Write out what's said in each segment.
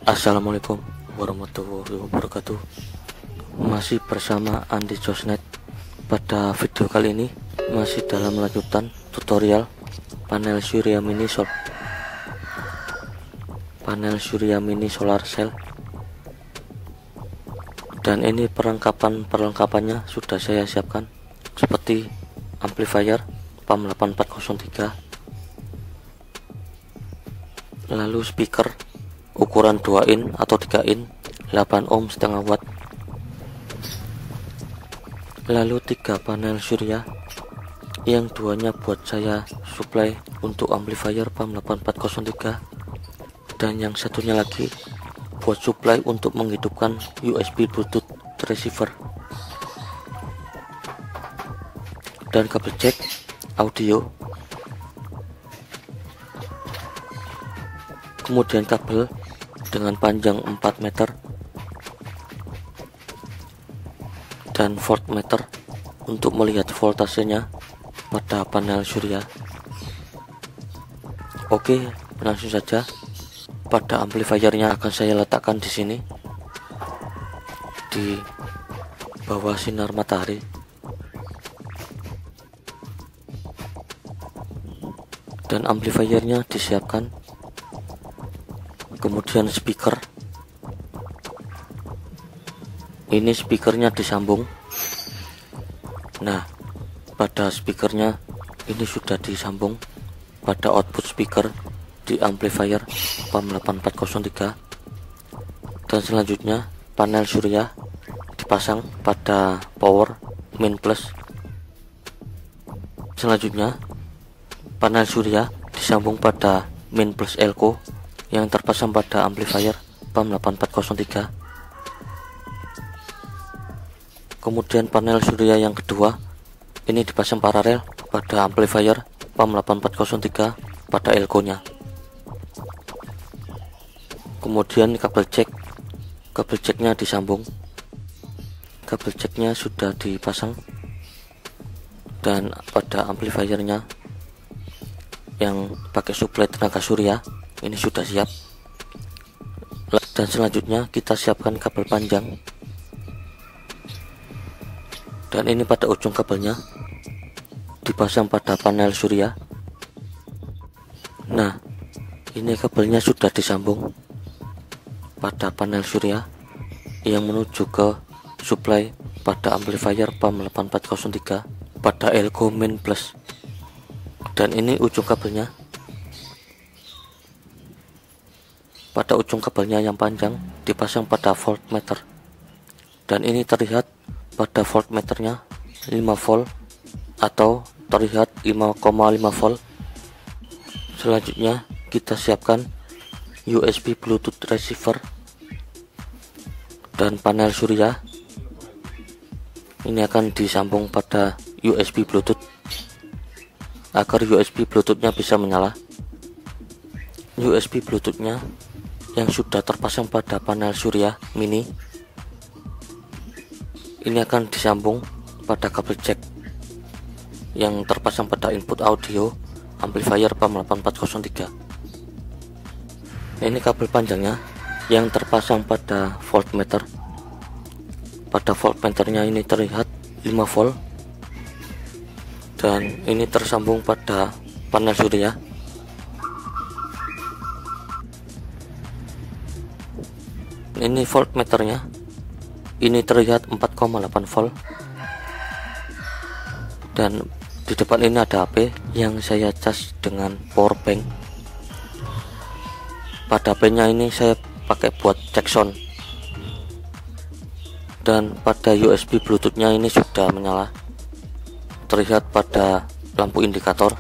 Assalamualaikum warahmatullahi wabarakatuh. Masih bersama Andi Josnet. Pada video kali ini masih dalam lanjutan tutorial panel surya mini solar cell. Dan ini perlengkapannya sudah saya siapkan, seperti amplifier PAM 8403, lalu speaker ukuran 2 in atau 3 in 8 ohm setengah watt, lalu 3 panel surya yang duanya buat saya supply untuk amplifier PAM 8403, dan yang satunya lagi buat supply untuk menghidupkan USB Bluetooth receiver, dan kabel jack audio, kemudian kabel dengan panjang 4 meter dan voltmeter untuk melihat voltasenya pada panel surya. Oke, langsung saja. Pada amplifiernya akan saya letakkan di sini, di bawah sinar matahari. Dan amplifiernya disiapkan. Kemudian speaker, ini speakernya disambung. Nah, pada speakernya ini sudah disambung pada output speaker di amplifier PAM 8403. Dan selanjutnya panel surya dipasang pada power min plus. Selanjutnya panel surya disambung pada min plus elko yang terpasang pada amplifier PAM 8403. Kemudian panel surya yang kedua ini dipasang paralel pada amplifier PAM 8403 pada elko nya. Kemudian kabel jacknya disambung. Kabel jacknya sudah dipasang, dan pada amplifiernya yang pakai suplai tenaga surya ini sudah siap. Dan selanjutnya kita siapkan kabel panjang, dan ini pada ujung kabelnya dipasang pada panel surya. Nah, ini kabelnya sudah disambung pada panel surya yang menuju ke suplai pada amplifier PAM 8403 pada elko min plus. Dan ini ujung kabelnya. Pada ujung kabelnya yang panjang dipasang pada voltmeter, dan ini terlihat pada voltmeternya 5 volt atau terlihat 5,5 volt. Selanjutnya kita siapkan USB Bluetooth receiver dan panel surya. Ini akan disambung pada USB Bluetooth agar USB Bluetooth-nya bisa menyala. USB Bluetooth-nya yang sudah terpasang pada panel surya mini ini akan disambung pada kabel jack yang terpasang pada input audio amplifier PAM 8403. Ini kabel panjangnya yang terpasang pada voltmeter. Pada voltmeternya ini terlihat 5 volt, dan ini tersambung pada panel surya. Ini voltmeternya ini terlihat 4,8 volt, dan di depan ini ada HP yang saya cas dengan power bank. Pada HP nya ini saya pakai buat cek sound, dan pada USB Bluetooth nya ini sudah menyala, terlihat pada lampu indikator.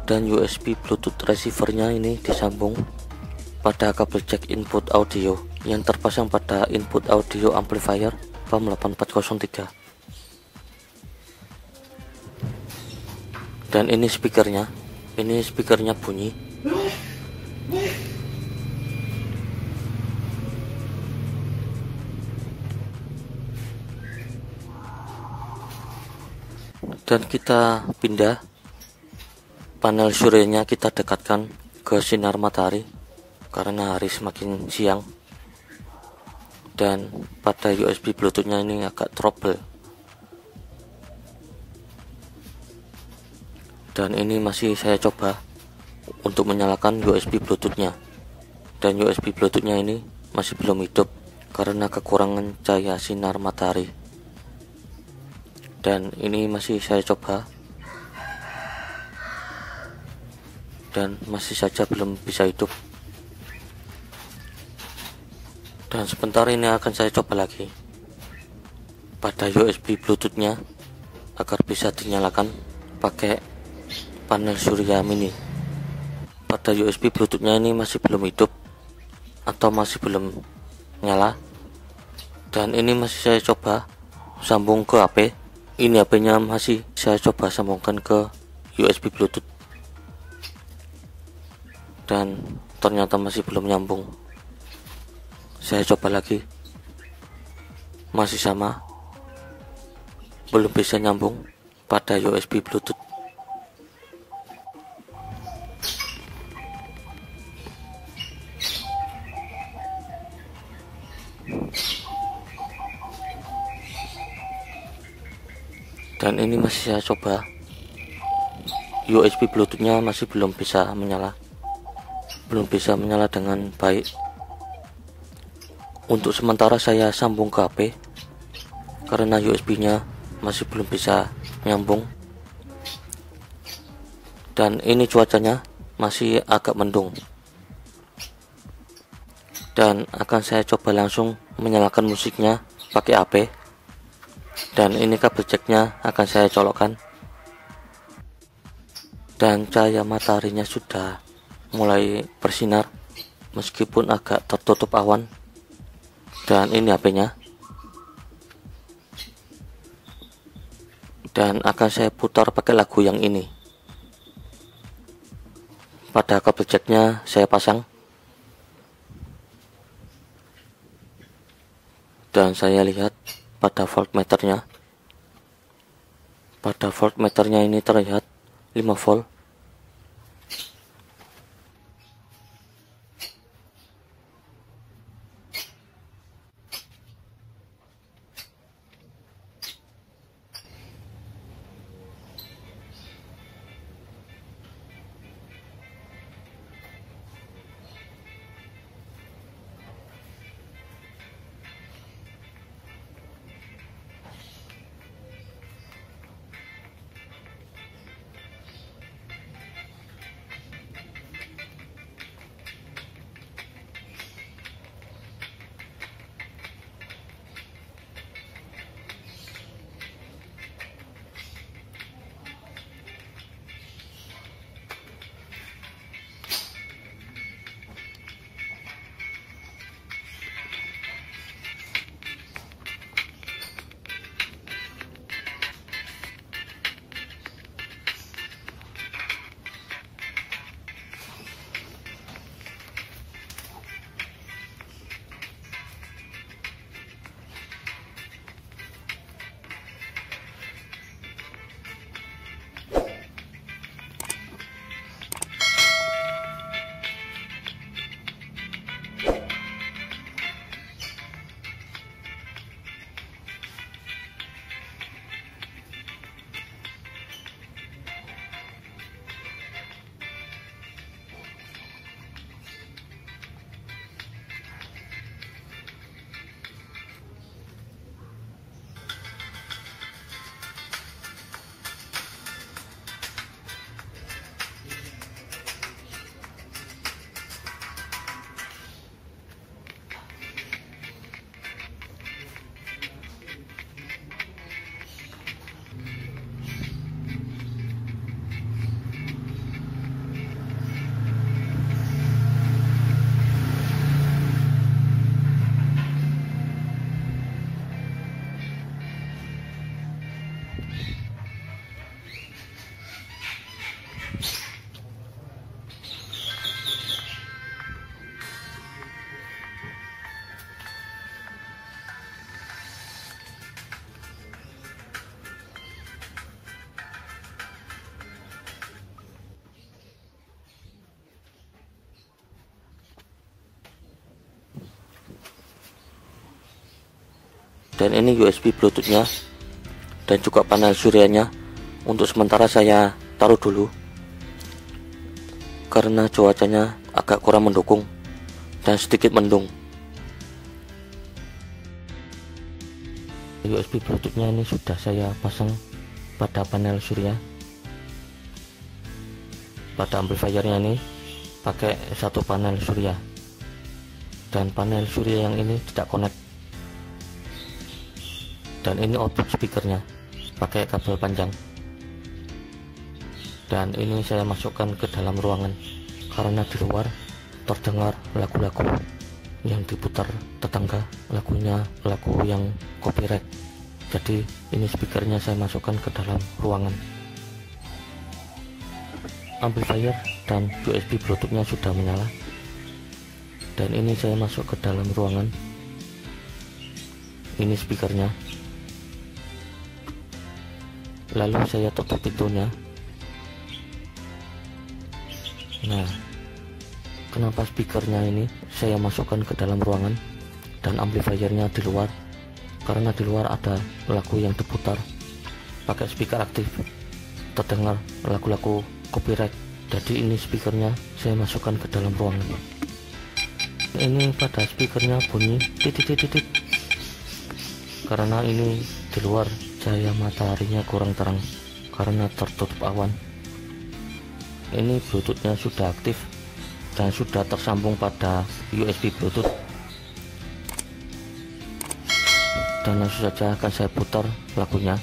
Dan USB Bluetooth receivernya ini disambung pada kabel jack input audio yang terpasang pada input audio amplifier PAM 8403. Dan ini speakernya bunyi. Dan kita pindah panel suryanya, kita dekatkan ke sinar matahari karena hari semakin siang, dan pada USB Bluetoothnya ini agak trouble. Dan ini masih saya coba untuk menyalakan USB Bluetoothnya, dan USB Bluetoothnya ini masih belum hidup karena kekurangan cahaya sinar matahari. Dan ini masih saya coba dan masih saja belum bisa hidup. Dan sebentar ini akan saya coba lagi pada USB Bluetoothnya agar bisa dinyalakan pakai panel surya mini. Pada USB Bluetoothnya ini masih belum hidup atau masih belum nyala, dan ini masih saya coba sambung ke HP. Ini HP-nya masih saya coba sambungkan ke USB Bluetooth, dan ternyata masih belum nyambung. Saya coba lagi, masih sama, belum bisa nyambung pada USB Bluetooth. Dan ini masih saya coba, USB Bluetoothnya masih belum bisa menyala dengan baik. Untuk sementara saya sambung ke HP karena USB-nya masih belum bisa nyambung. Dan ini cuacanya masih agak mendung, dan akan saya coba langsung menyalakan musiknya pakai HP. Dan ini kabel jacknya akan saya colokkan, dan cahaya mataharinya sudah mulai bersinar meskipun agak tertutup awan. Dan ini HP-nya, dan akan saya putar pakai lagu yang ini. Pada kabel jacknya saya pasang, dan saya lihat pada voltmeternya ini terlihat 5 volt. Dan ini USB Bluetoothnya dan juga panel suryanya. Untuk sementara saya taruh dulu karena cuacanya agak kurang mendukung dan sedikit mendung. USB Bluetoothnya ini sudah saya pasang pada panel surya. Pada amplifiernya ini pakai satu panel surya, dan panel surya yang ini tidak connect. Dan ini output speakernya pakai kabel panjang. Dan ini saya masukkan ke dalam ruangan karena di luar terdengar lagu-lagu yang diputar tetangga, lagunya lagu yang copyright. Jadi ini speakernya saya masukkan ke dalam ruangan. Amplifier dan USB Bluetoothnya sudah menyala, dan ini saya masuk ke dalam ruangan. Ini speakernya, lalu saya tutup pintunya. Nah, kenapa speakernya ini saya masukkan ke dalam ruangan dan amplifiernya di luar? Karena di luar ada lagu yang diputar pakai speaker aktif, terdengar lagu-lagu copyright. Jadi ini speakernya saya masukkan ke dalam ruangan. Ini pada speakernya bunyi titit-titit karena ini di luar cahaya mataharinya kurang terang karena tertutup awan. Ini Bluetoothnya sudah aktif dan sudah tersambung pada USB Bluetooth, dan langsung saja akan saya putar lagunya.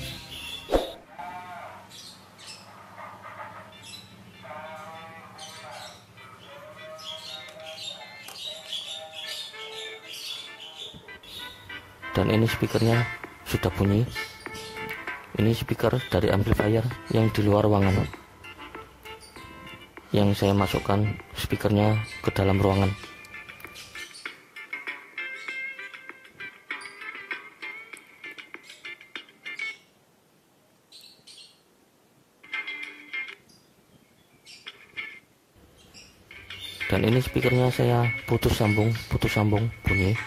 Dan ini speakernya sudah bunyi. Ini speaker dari amplifier yang di luar ruangan, yang saya masukkan speakernya ke dalam ruangan. Dan ini speakernya saya putus sambung bunyi.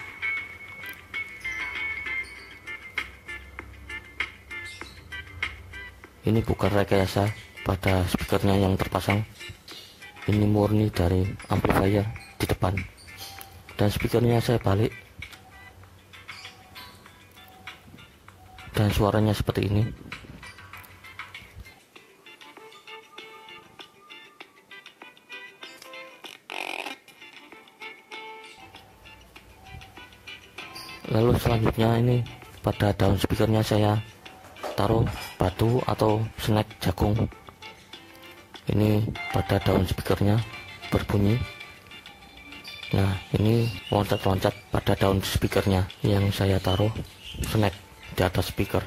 Ini bukan rekayasa pada speakernya yang terpasang, ini murni dari amplifier di depan. Dan speakernya saya balik, dan suaranya seperti ini. Lalu selanjutnya ini pada daun speakernya saya taruh batu atau snack jagung. Ini pada daun speakernya berbunyi. Nah, ini loncat-loncat pada daun speakernya yang saya taruh snack di atas speaker.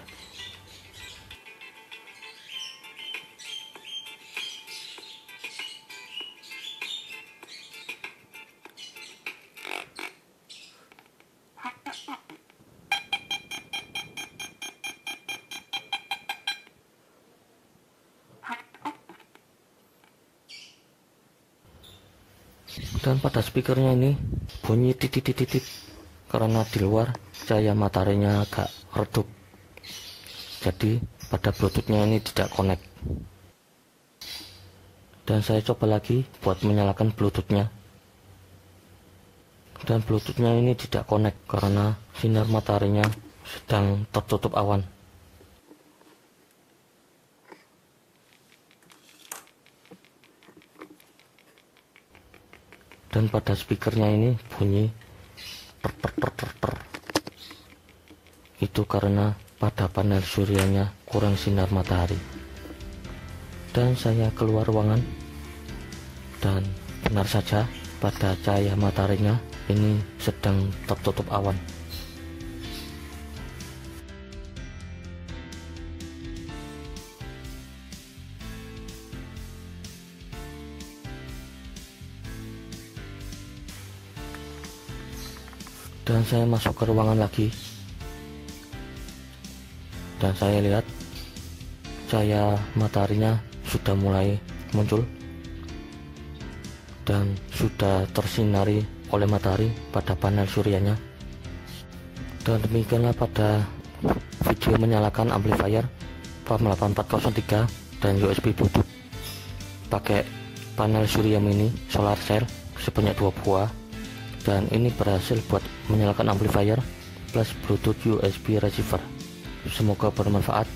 Dan pada speakernya ini bunyi titit-titit karena di luar cahaya mataharinya agak redup. Jadi pada Bluetoothnya ini tidak connect. Dan saya coba lagi buat menyalakan Bluetoothnya. Dan Bluetoothnya ini tidak connect karena sinar mataharinya sedang tertutup awan. Dan pada speakernya ini bunyi ter. Itu karena pada panel suryanya kurang sinar matahari. Dan saya keluar ruangan, dan benar saja pada cahaya mataharinya ini sedang tertutup awan. Dan saya masuk ke ruangan lagi, dan saya lihat cahaya mataharinya sudah mulai muncul dan sudah tersinari oleh matahari pada panel suryanya. Dan demikianlah pada video menyalakan amplifier PAM 8403 dan USB Bluetooth pakai panel surya mini solar cell sebanyak 2 buah, dan ini berhasil buat menyalakan amplifier plus Bluetooth USB receiver. Semoga bermanfaat,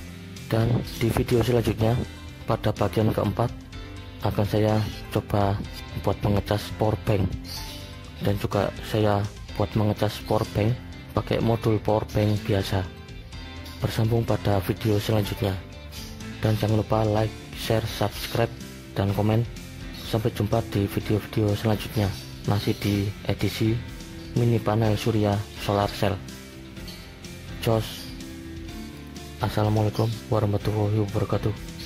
dan di video selanjutnya pada bagian keempat akan saya coba buat mengecas power bank, dan juga saya buat mengecas power bank pakai modul power bank biasa. Bersambung pada video selanjutnya, dan jangan lupa like, share, subscribe, dan komen. Sampai jumpa di video-video selanjutnya, masih di edisi mini panel surya solar cell. Jos. Assalamualaikum warahmatullahi wabarakatuh.